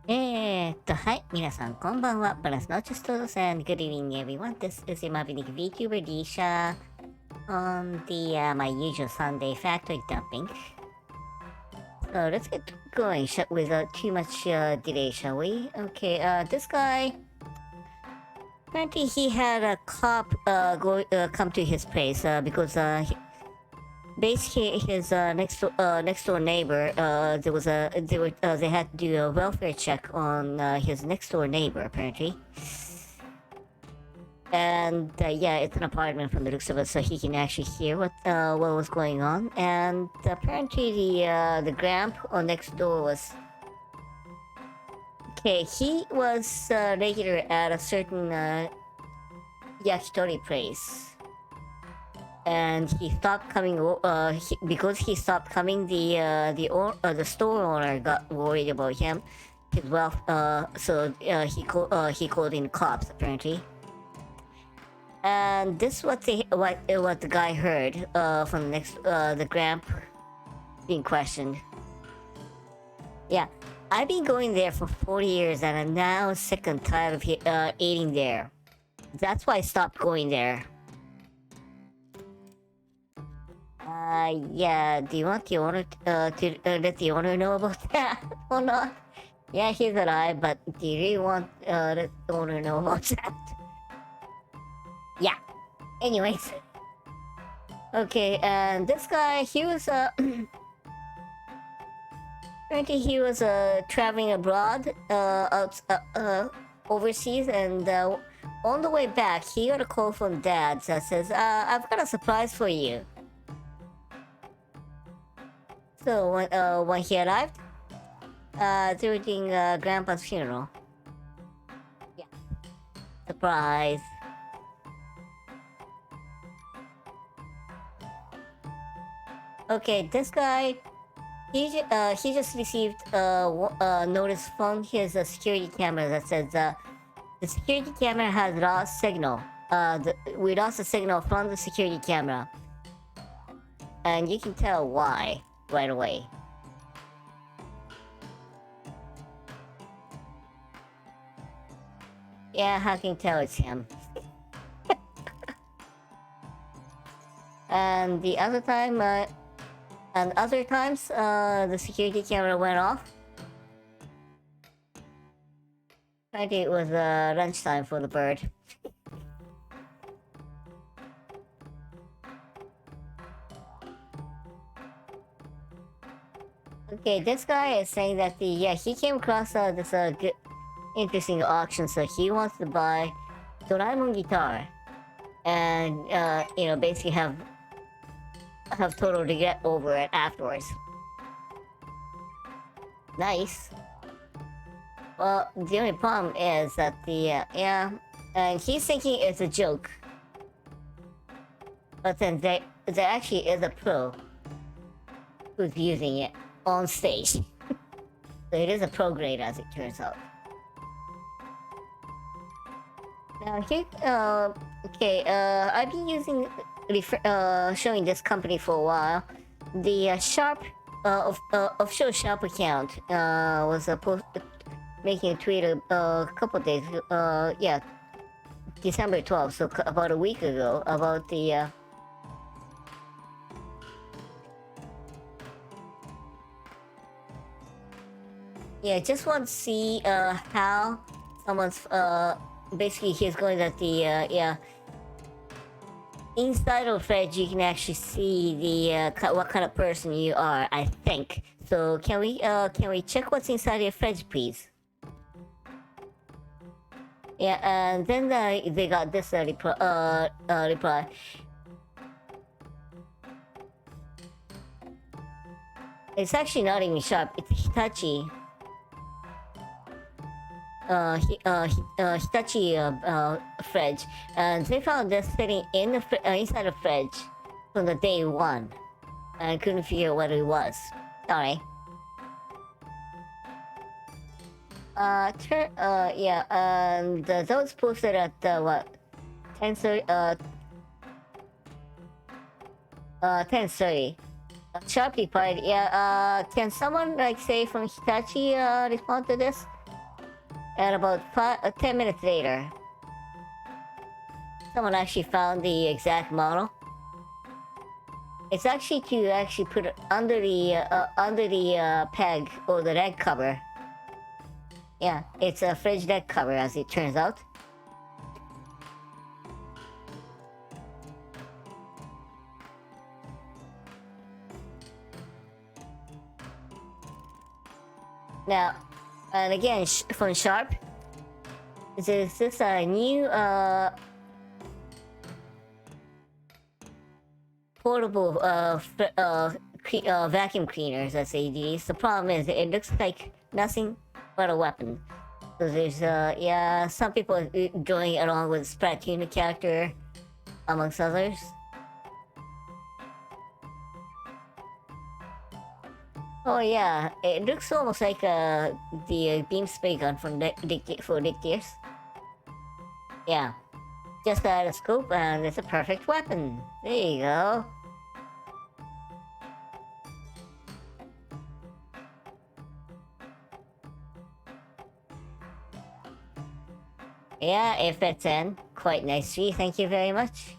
はい、皆さんこんばんは。Buenas noches todos and good evening everyone. This is your Maverick VTuber Disha on my usual Sunday factory dumping. So let's get going without too much delay, shall we? Okay, this guy, apparently he had a cop come to his place because basically his next door neighbor they had to do a welfare check on his next door neighbor apparently. And yeah, it's an apartment from the looks of it, so he can actually hear what was going on. And apparently the Gramp on next door was okay. He was regular at a certain yakitori place, and he stopped coming. Because he stopped coming, the store owner got worried about him, his wealth. So he called in cops apparently. And this is what the guy heard from the Gramp being questioned. Yeah, I've been going there for 40 years and I'm now sick and tired of eating there. That's why I stopped going there. Yeah, do you want the owner to let the owner know about that or not? Yeah, he's alive, but do you really want let the owner know about that? Yeah. Anyways. Okay, and this guy, he was apparently he was traveling abroad, overseas, and on the way back, he got a call from Dad that says, "I've got a surprise for you." So when he arrived, they were doing Grandpa's funeral. Yeah, surprise. Okay, this guy, he just received a notice from his security camera that says the security camera has lost signal. We lost the signal from the security camera, and you can tell why right away. Yeah, how can you tell it's him? And the other time, and other times, the security camera went off. I think it was lunchtime for the bird. Okay, this guy is saying that he came across this good, interesting auction, so he wants to buy Doraemon guitar, and basically have total regret over it afterwards. Nice. Well, the only problem is that and he's thinking it's a joke, but then there actually is a pro who's using it on stage. So it is a pro grade, as it turns out. Now here, okay, I've been showing this company for a while. The Sharp official Sharp account was making a tweet a couple days ago. Yeah, December 12th, so about a week ago, about the yeah, just want to see how someone's basically he's going that the inside of Fedge you can actually see the what kind of person you are, I think. So can we check what's inside your Fedge, please? Yeah, and then they got this reply. It's actually not even Sharp, it's Hitachi. Hitachi fridge, and they found this sitting in the inside of fridge from the day one, and I couldn't figure out what it was. Sorry. Yeah, and that was posted at what 10:30. 10:30. Sharp replied, "Yeah. Can someone say from Hitachi respond to this?" And about 10 minutes later, someone actually found the exact model. It's actually to actually put it under the peg or the neck cover. Yeah, it's a fridge neck cover, as it turns out. Now, and again, from Sharp, this is a new portable vacuum cleaners, as they use. The problem is it looks like nothing but a weapon. So there's yeah, some people are doing it along with Splatoon the character, amongst others. Oh yeah, it looks almost like the beam spray gun from Dick Gears. Yeah, just add a scope and it's a perfect weapon. There you go. Yeah, it fits in quite nicely. Thank you very much.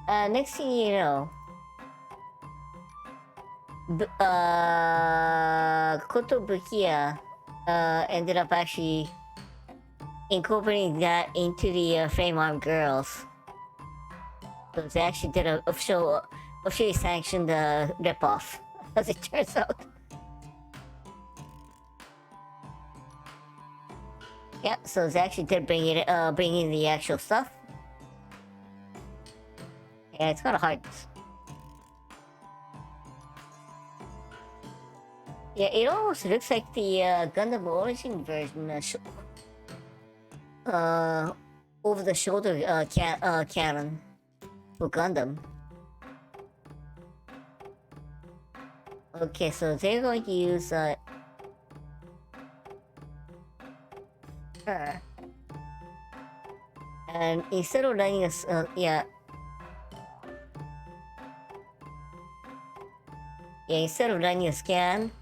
Next thing you know, Kotobukiya ended up actually incorporating that into the Frame Arm Girls. So they actually did a officially sanctioned ripoff, as it turns out. Yeah, so they actually did bring in the actual stuff. Yeah, it's kind of hard. Yeah, it almost looks like the Gundam Origin version, over the shoulder cannon for Gundam. Okay, so they're going to use her. And instead of letting us, yeah, instead of letting us scan,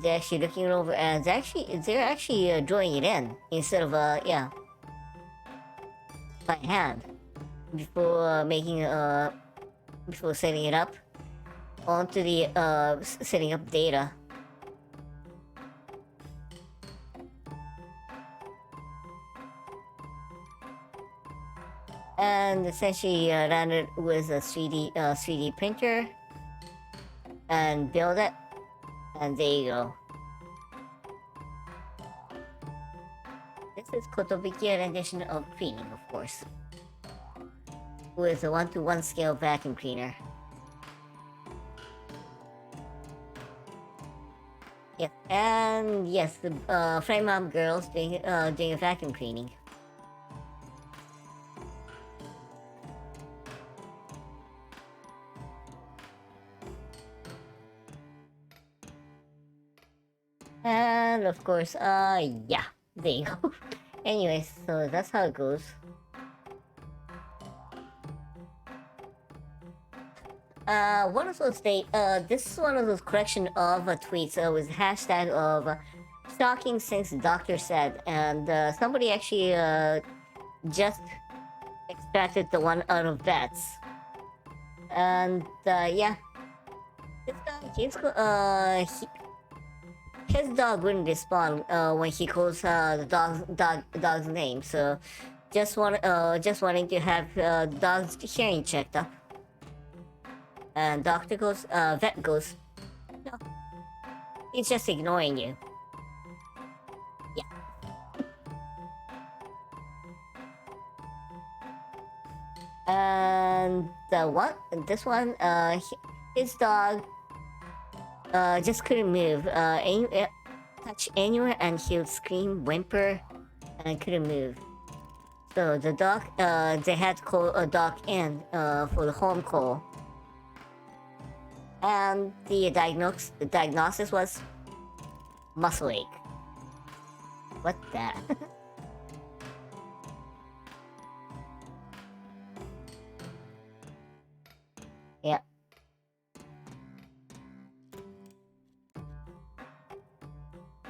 they're actually looking it over, and they're actually drawing it in instead of yeah, by hand before before setting it up onto the setting up data. And essentially ran it with a 3D printer and build it, and there you go. This is Kotobukiya rendition of cleaning, of course, with a 1:1 scale vacuum cleaner. Yes, and yes, the Frame Arm Girls doing a vacuum cleaning. And of course, yeah, there you go. Anyways, so that's how it goes. One of those this is one of those collection of tweets with hashtag of shocking things the doctor said, and somebody actually just extracted the one out of vets, and yeah, this guy his dog wouldn't respond when he calls the dog's name, so just wanting to have dog's hearing checked up. And vet goes, no, he's just ignoring you. Yeah. And this one, his dog just couldn't move. Touch anywhere and he would scream, whimper, and couldn't move. So the dog, they had to call a dog in for the home call. And the diagnosis was muscle ache. What the? Yeah.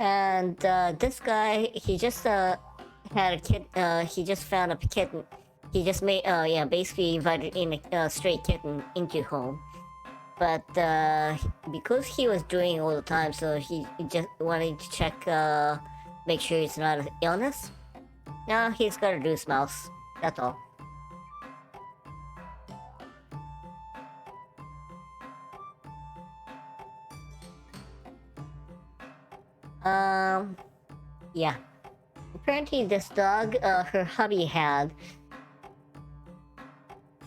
And this guy, he just had a kid. He just found a kitten. He just made, yeah, basically invited in a stray kitten into home. But because he was doing all the time, so he just wanted to check, make sure it's not an illness. Now he's got a loose mouse. That's all. Yeah. Apparently, this dog, her hubby had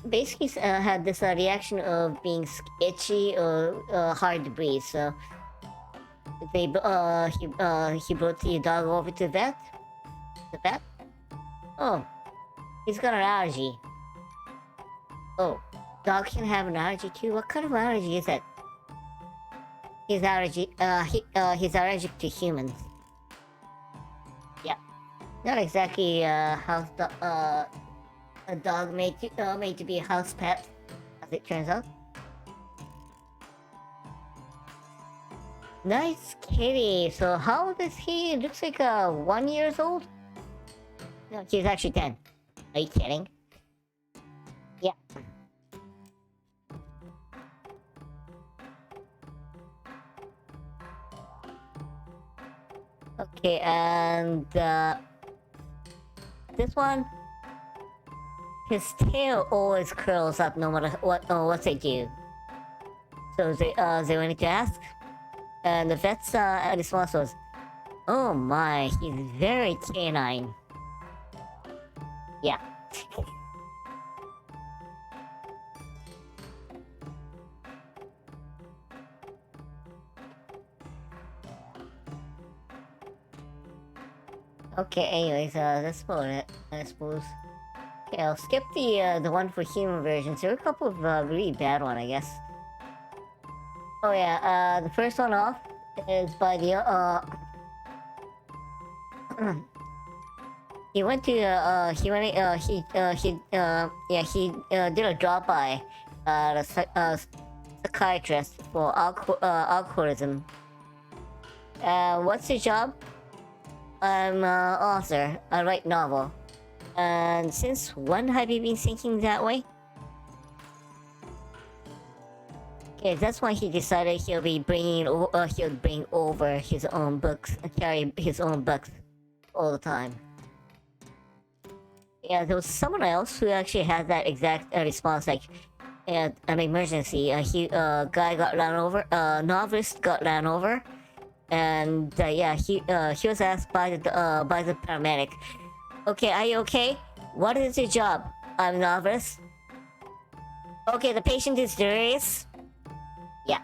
basically had this reaction of being itchy or hard to breathe. So he brought the dog over to vet. The vet. Oh, he's got an allergy. Oh, dog can have an allergy too. What kind of allergy is that? He's he's allergic to humans. Yeah, not exactly house a dog made to be a house pet, as it turns out. Nice kitty. So how old is he? It looks like 1 years old. No, he's actually 10. Are you kidding? Yeah. Okay, and this one, his tail always curls up no matter what they do. So they wanted to ask, and the vet's response was, "Oh my, he's very canine." Yeah. Okay, anyways, that's about it, I suppose. Okay, I'll skip the one for human versions. There are a couple of really bad one, I guess. Oh yeah, the first one off is by the he went to did a drop by psychiatrist for alcoholism. What's your job? I'm an author. I write novel. And since when have you been thinking that way? Okay, that's why he decided he'll bring over his own books and carry his own books all the time. Yeah, there was someone else who actually had that exact response, like, an emergency. Guy got ran over. Novelist got ran over, and yeah, he was asked by the paramedic, "Okay, are you okay? What is your job?" "I'm novice." "Okay, the patient is delirious." Yeah.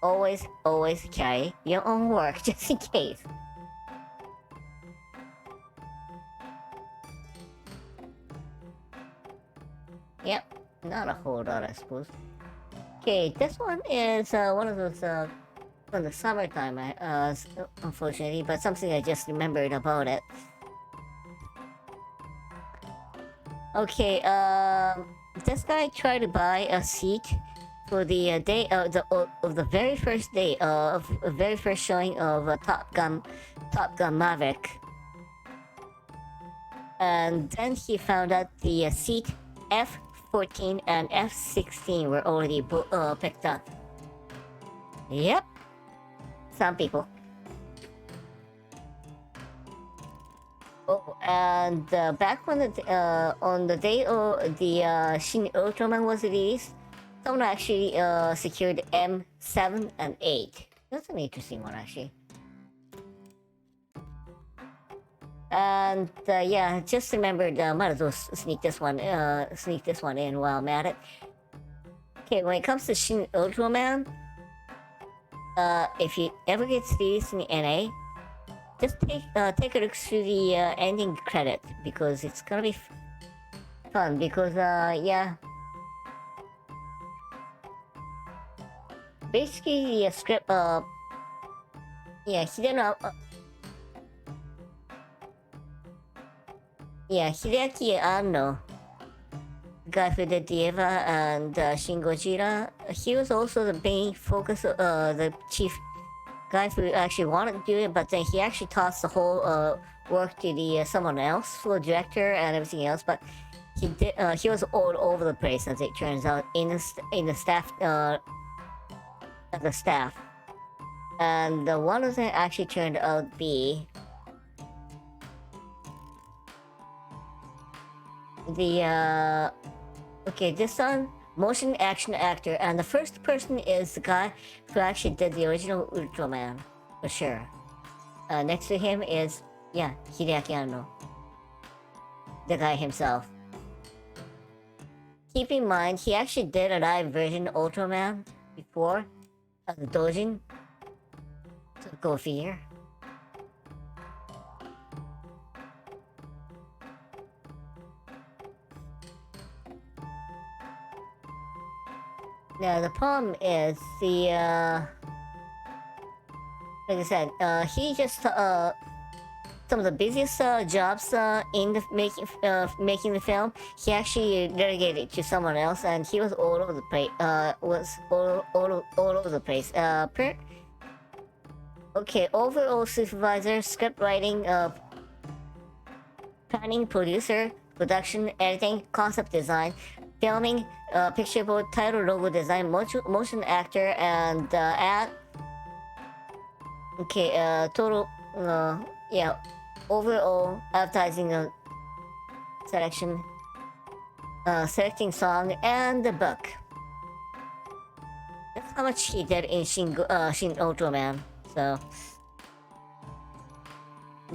Always carry your own work just in case. Yep, not a whole lot, I suppose. Okay, this one is one of those from the summertime, unfortunately, but something I just remembered about it. Okay, this guy tried to buy a seat for the day of the very first day of very first showing of Top Gun Maverick, and then he found out the seat F14 and F16 were already picked up. Yep, some people. Oh, and back when on the day of the Shin Ultraman was released, someone actually secured M7 and 8. That's an interesting one, actually. And yeah, just remembered, might as well sneak this one in while I'm at it. Okay, when it comes to Shin Ultraman, if you ever get released in the NA, just take a look through the ending credit, because it's gonna be fun. Because yeah, basically the script yeah, Hideaki Anno, guy who did the Eva and Shin Gojira, he was also the main focus, the chief guy who actually wanted to do it, but then he actually tossed the whole work to the someone else, for the director and everything else. But he was all over the place, as it turns out, in the staff the staff. And one of them actually turned out to be the okay, this one, motion action actor, and the first person is the guy who actually did the original Ultraman, for sure. Next to him is, yeah, Hideaki Anno, the guy himself. Keep in mind, he actually did a live version of Ultraman before, as a doujin. So go figure. Now the problem is like I said, he just some of the busiest jobs in the making the film. He actually delegated to someone else, and he was all over the place. All over the place. Okay, overall supervisor, script writing, planning, producer, production, editing, concept design, filming, picture board, title, logo design, motion actor, and ad. Okay, total, yeah, overall advertising selection, selecting song, and the book. That's how much he did in Shin Ultraman. So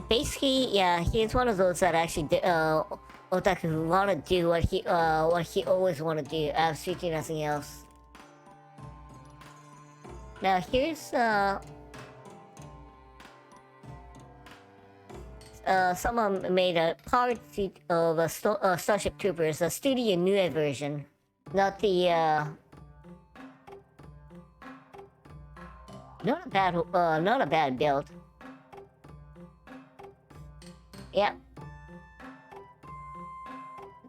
basically, yeah, he's one of those that actually did, otaku who want to do what he always want to do, absolutely nothing else. Now here's someone made a powered suit of Starship Troopers, a Studio Nue version, not the not a bad build. Yeah.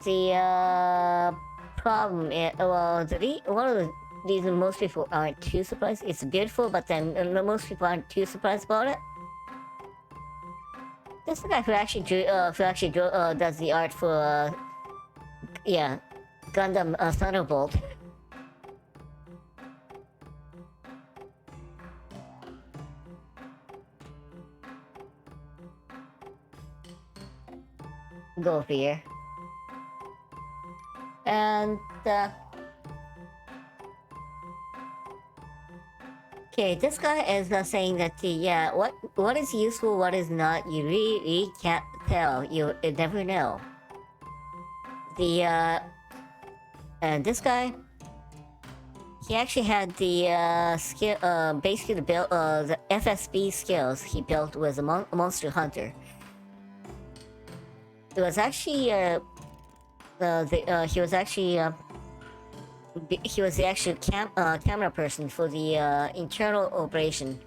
The problem is, well, one of the reasons most people aren't too surprised. It's beautiful, but then most people aren't too surprised about it. This is the guy who actually does the art for, yeah, Gundam Thunderbolt. Go figure. And okay, this guy is saying that what is useful, what is not, you really can't tell. You never know. And this guy, he actually had the skill, basically the build, the FSB skills he built was a Monster Hunter. It was actually he was the actual camera person for the internal operation,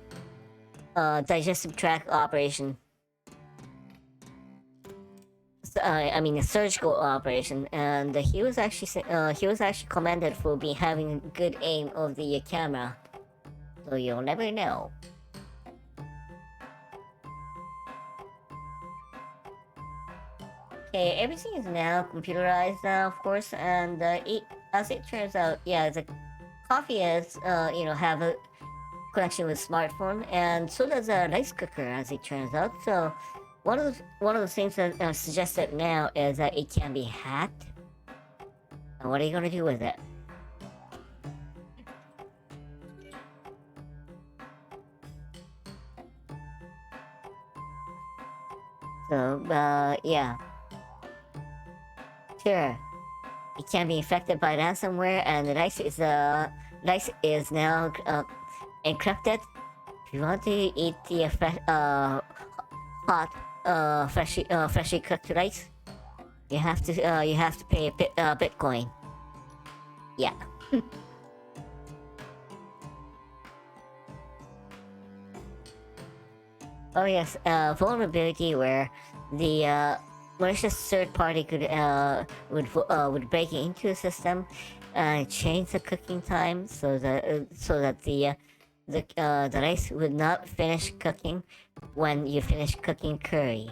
digestive tract operation. I mean, a surgical operation, and he was actually commended for having good aim of the camera. So you'll never know. Okay, everything is now computerized now, of course, and as it turns out, yeah, the coffee is, have a connection with smartphone, and so does a rice cooker, as it turns out. So one of the things that are suggested now is that it can be hacked. And what are you gonna do with it? So, yeah. Sure. It can be infected by ransomware, and the rice is now encrypted. If you want to eat the hot, freshly cooked rice, you have to pay Bitcoin. Yeah. Oh yes, vulnerability where the malicious third party would break into the system, change the cooking time so that the rice would not finish cooking when you finish cooking curry.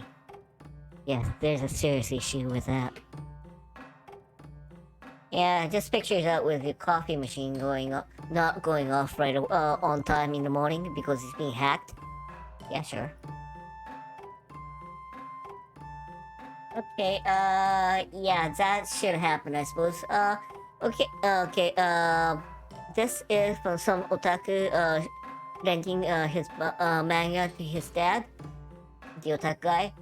Yes, there's a serious issue with that. Yeah, just picture that with your coffee machine not going off right on time in the morning because it's being hacked. Yeah, sure. Okay, yeah, that should happen, I suppose. Okay, this is from some otaku, lending, his, manga to his dad, the otaku guy.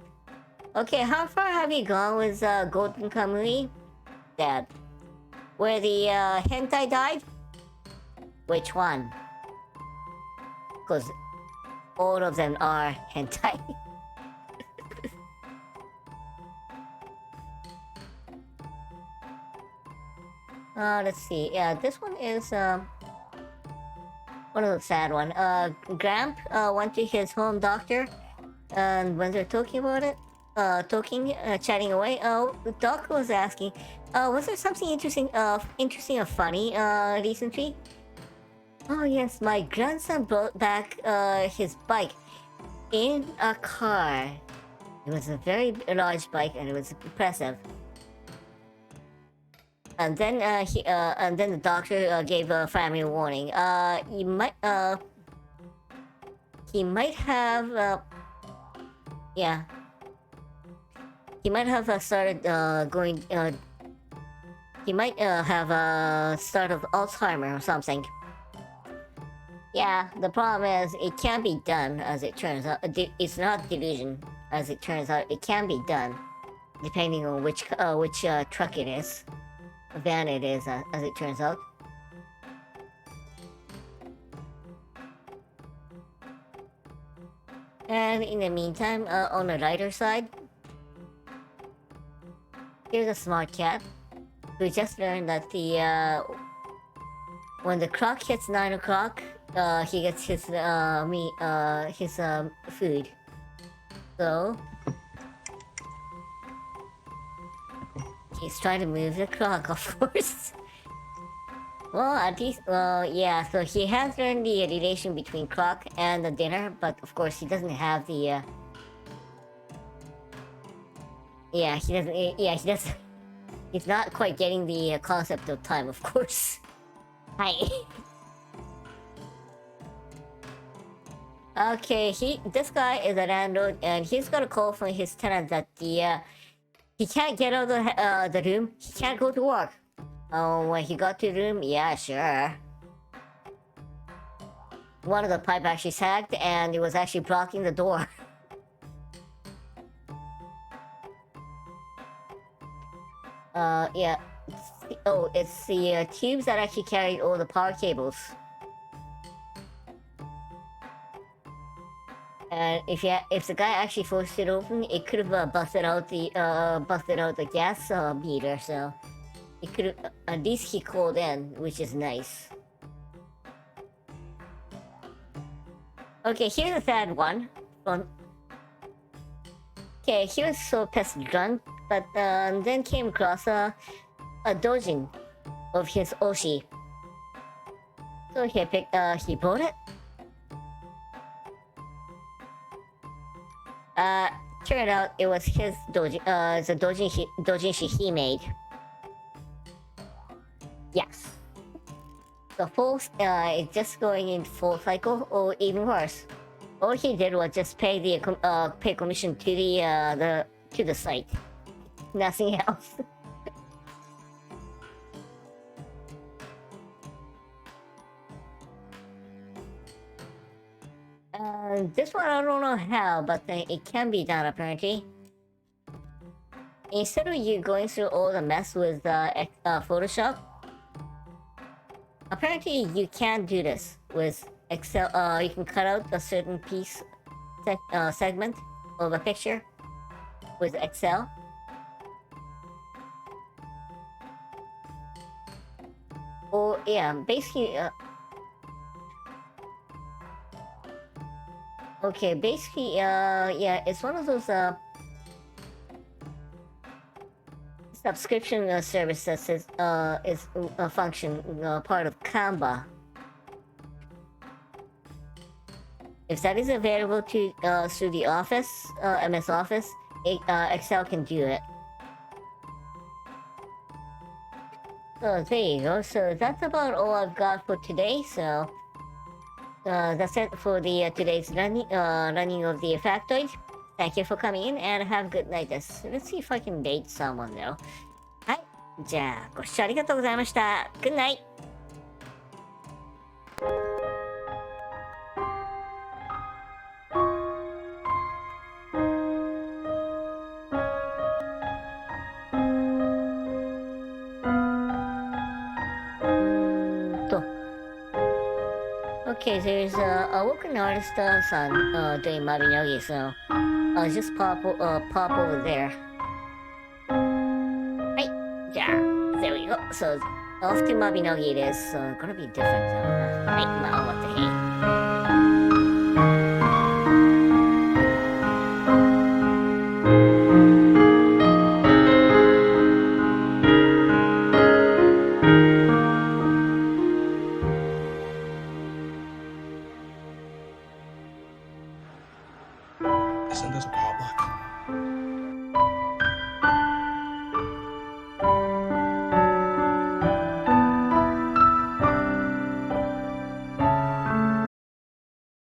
Okay, how far have you gone with, Golden Kamui, Dad? Where the, hentai died? Which one? Because all of them are hentai. Let's see. Yeah, this one is one of the sad one. Gramp went to his home doctor, and when they're talking about it, chatting away. The doctor was asking, was there something interesting or funny recently? Oh yes, my grandson brought back his bike in a car. It was a very large bike, and it was impressive. And then the doctor gave a family warning. He might have yeah, he might have started going. He might have a start of Alzheimer or something. Yeah, the problem is it can be done. As it turns out, it's not delusion. As it turns out, it can be done, depending on which truck it is. Van it is, as it turns out. And in the meantime, on the lighter side, here's a smart cat who just learned that when the clock hits 9 o'clock, he gets his food. So he's trying to move the clock, of course. Well, at least, yeah, so he has learned the relation between clock and the dinner, but of course he doesn't have the, yeah, he doesn't, he's not quite getting the concept of time, of course. Hi. Okay, this guy is a landlord, and he's got a call from his tenant that he can't get out of the room, he can't go to work. Oh, when he got to the room, yeah, sure. One of the pipe actually sagged, and it was actually blocking the door. Yeah. It's the tubes that actually carried all the power cables. And if the guy actually forced it open, it could have busted out the gas meter. So it could have, at least he called in, which is nice. Okay, here's a sad one. Okay, he was so pissed drunk, but then came across a dojin of his Oshi. So he bought it. Turned out it was his dojin, the dojin he made. Yes. The full, it's just going in full cycle, or even worse. All he did was just pay commission to the site. Nothing else. This one I don't know how, but it can be done apparently. Instead of you going through all the mess with Photoshop, apparently you can do this with Excel. You can cut out a certain segment of a picture with Excel. Or yeah, basically. Okay, basically, yeah, it's one of those subscription services is a function part of Canva. If that is available to through the Office, MS Office, Excel can do it. So there you go. So that's about all I've got for today. So that's it for the today's running of the factoid. Thank you for coming in and have a good night. Let's see if I can date someone though. はい。じゃあ、ご視聴ありがとうございました。Good night! Okay, there's a local artist doing Mabinogi, so I'll just pop over there. Right, yeah, there we go. So off to Mabinogi it is, so gonna be different. Right, what the heck. Isn't this a problem?